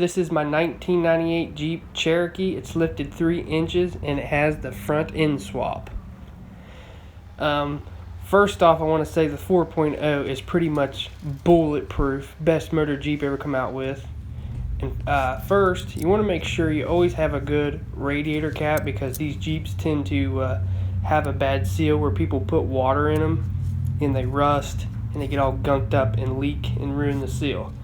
This is my 1998 Jeep Cherokee. It's lifted 3 inches and it has the front end swap. First off, I want to say the 4.0 is pretty much bulletproof. Best motor Jeep ever come out with. And first, you want to make sure you always have a good radiator cap, because these Jeeps tend to have a bad seal where people put water in them and they rust and they get all gunked up and leak and ruin the seal.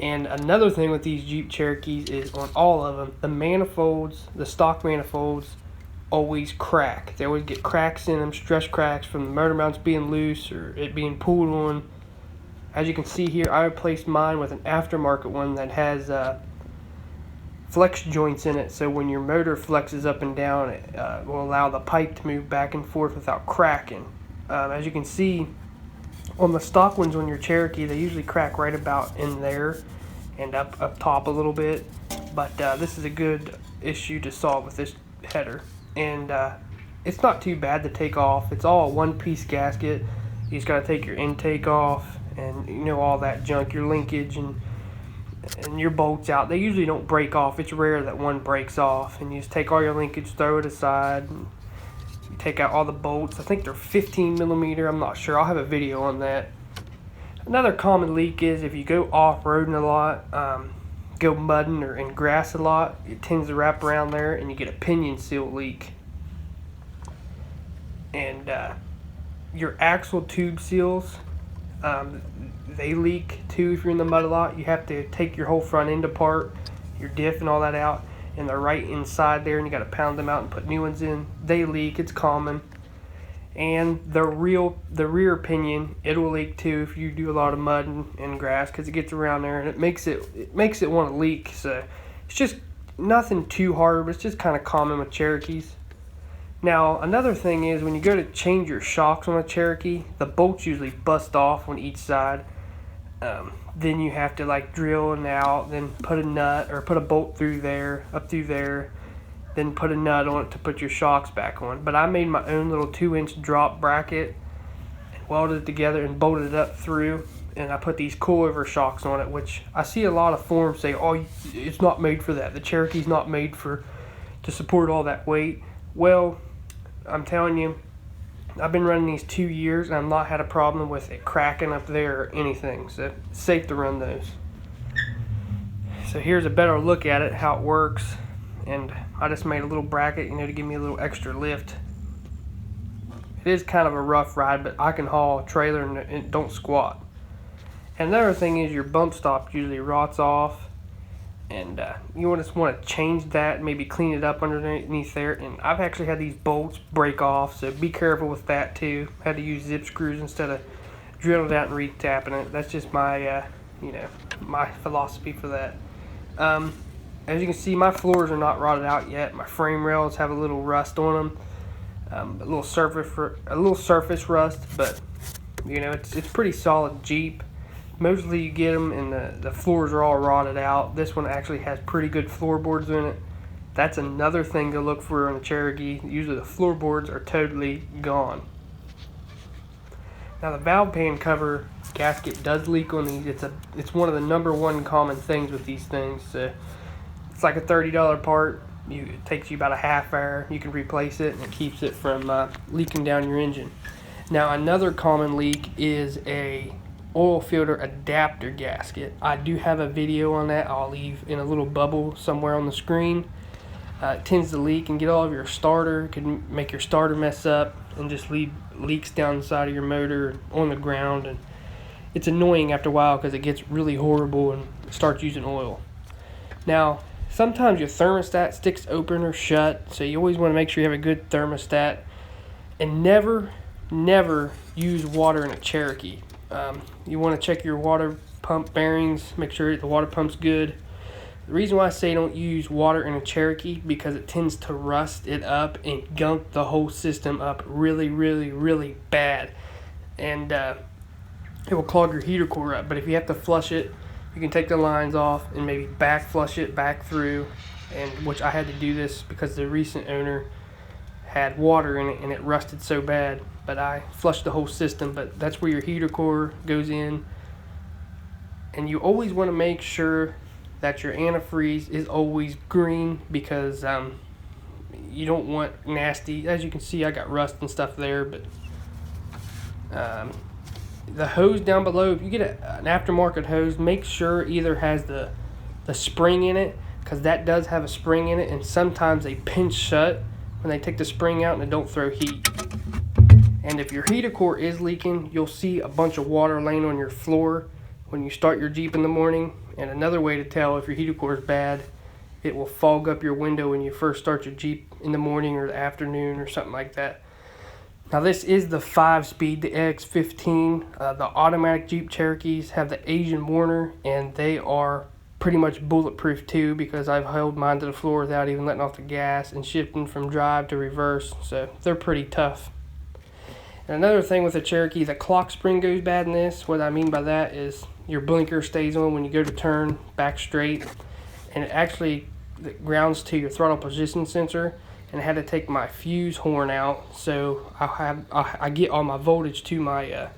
And another thing with these Jeep Cherokees is on all of them, the manifolds, the stock manifolds, always crack. They always get cracks in them, stress cracks from the motor mounts being loose or it being pulled on. As you can see here, I replaced mine with an aftermarket one that has flex joints in it, so when your motor flexes up and down, it will allow the pipe to move back and forth without cracking. As you can see, on the stock ones on your Cherokee, they usually crack right about in there and up top a little bit, but this is a good issue to solve with this header. And it's not too bad to take off. It's all a one-piece gasket. You just got to take your intake off and all that junk, your linkage and your bolts out. They usually don't break off. It's rare that one breaks off. And you just take all your linkage, throw it aside, and you take out all the bolts. I think they're 15 millimeter. I'm not sure. I'll have a video on that. Another common leak is if you go off-roading a lot, go mudding or in grass a lot, it tends to wrap around there and you get a pinion seal leak. And your axle tube seals, they leak too if you're in the mud a lot. You have to take your whole front end apart, your diff and all that out, and they're right inside there, and you got to pound them out and put new ones in. They leak, it's common. And the rear pinion, it will leak too if you do a lot of mud and grass, because it gets around there and it makes it want to leak. So it's just nothing too hard, but it's just kind of common with Cherokees. Now, another thing is when you go to change your shocks on a Cherokee, the bolts usually bust off on each side. Then you have to drill it out, then put a nut or put a bolt through there, up through there, then put a nut on it to put your shocks back on. But I made my own little 2-inch drop bracket and welded it together and bolted it up through, and I put these coilover shocks on it, which I see a lot of forums say, oh, it's not made for that. The Cherokee's not made to support all that weight. Well, I'm telling you, I've been running these 2 years and I've not had a problem with it cracking up there or anything, so it's safe to run those. So here's a better look at it, how it works, and I just made a little bracket, to give me a little extra lift. It is kind of a rough ride, but I can haul a trailer and it don't squat. And another thing is your bump stop usually rots off, and you just want to change that, maybe clean it up underneath there. And I've actually had these bolts break off, so be careful with that too. Had to use zip screws instead of drilling it out and retapping it. That's just my my philosophy for that. As you can see, my floors are not rotted out yet. My frame rails have a little rust on them, a little surface rust, but it's pretty solid Jeep. Mostly you get them and the floors are all rotted out. This one actually has pretty good floorboards in it. That's another thing to look for on a Cherokee. Usually the floorboards are totally gone. Now the valve pan cover gasket does leak on these. It's one of the number one common things with these things. It's like a $30 part. It takes you about a half hour. You can replace it and it keeps it from leaking down your engine. Now another common leak is a oil filter adapter gasket. I do have a video on that. I'll leave in a little bubble somewhere on the screen. It tends to leak and get all of your starter. It can make your starter mess up and just leave leaks down the side of your motor on the ground, and it's annoying after a while because it gets really horrible and starts using oil. Now sometimes your thermostat sticks open or shut, so you always want to make sure you have a good thermostat, and never use water in a Cherokee. You want to check your water pump bearings, make sure the water pump's good. The reason why I say don't use water in a Cherokee, because it tends to rust it up and gunk the whole system up really bad, and it will clog your heater core up. But if you have to flush it, you can take the lines off and maybe back flush it back through, and which I had to do this because the recent owner had water in it and it rusted so bad, but I flushed the whole system. But that's where your heater core goes in, and you always want to make sure that your antifreeze is always green, because you don't want nasty. As you can see, I got rust and stuff there, but the hose down below, if you get an aftermarket hose, make sure either has the spring in it, because that does have a spring in it, and sometimes they pinch shut when they take the spring out and they don't throw heat. And if your heater core is leaking, you'll see a bunch of water laying on your floor when you start your Jeep in the morning. And another way to tell if your heater core is bad, it will fog up your window when you first start your Jeep in the morning or the afternoon or something like that. Now this is the 5-speed, the X15. The automatic Jeep Cherokees have the Asian Warner, and they are pretty much bulletproof too, because I've held mine to the floor without even letting off the gas and shifting from drive to reverse, so they're pretty tough. And another thing with the Cherokee, the clock spring goes bad in this. What I mean by that is your blinker stays on when you go to turn back straight, and it actually grounds to your throttle position sensor. And I had to take my fuse horn out, so I get all my voltage to my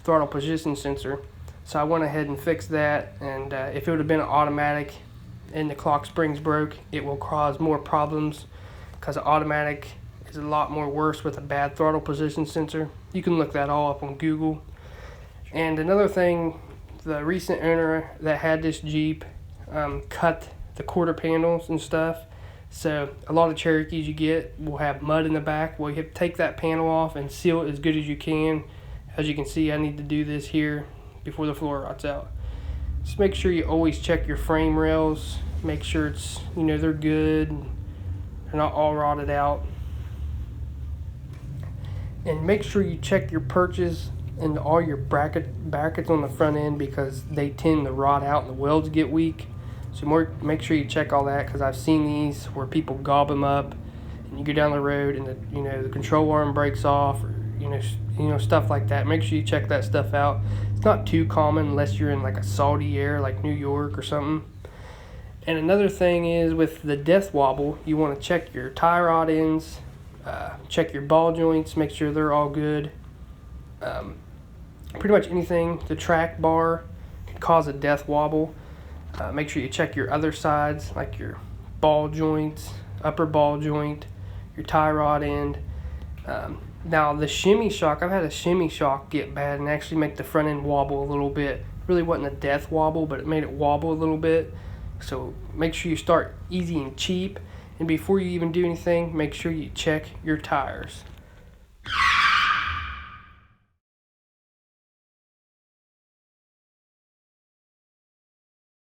throttle position sensor. So I went ahead and fixed that, and if it would have been an automatic and the clock springs broke, it will cause more problems, because the automatic is a lot more worse with a bad throttle position sensor. You can look that all up on Google. And another thing, the recent owner that had this Jeep cut the quarter panels and stuff. So a lot of Cherokees you get will have mud in the back. Well, you have to take that panel off and seal it as good as you can. As you can see, I need to do this here before the floor rots out. Just make sure you always check your frame rails. Make sure it's, they're good. They're not all rotted out. And make sure you check your perches and all your brackets on the front end, because they tend to rot out and the welds get weak. So make sure you check all that, because I've seen these where people gob them up, and you go down the road and the control arm breaks off, or stuff like that. Make sure you check that stuff out. It's not too common unless you're in like a salty air like New York or something. And another thing is with the death wobble, you want to check your tie rod ends, check your ball joints, make sure they're all good. Pretty much anything, the track bar can cause a death wobble. Make sure you check your other sides, like your ball joints, upper ball joint, your tie rod end. Now the shimmy shock, I've had a shimmy shock get bad and actually make the front end wobble a little bit. It really wasn't a death wobble, but it made it wobble a little bit. So make sure you start easy and cheap, and before you even do anything, make sure you check your tires.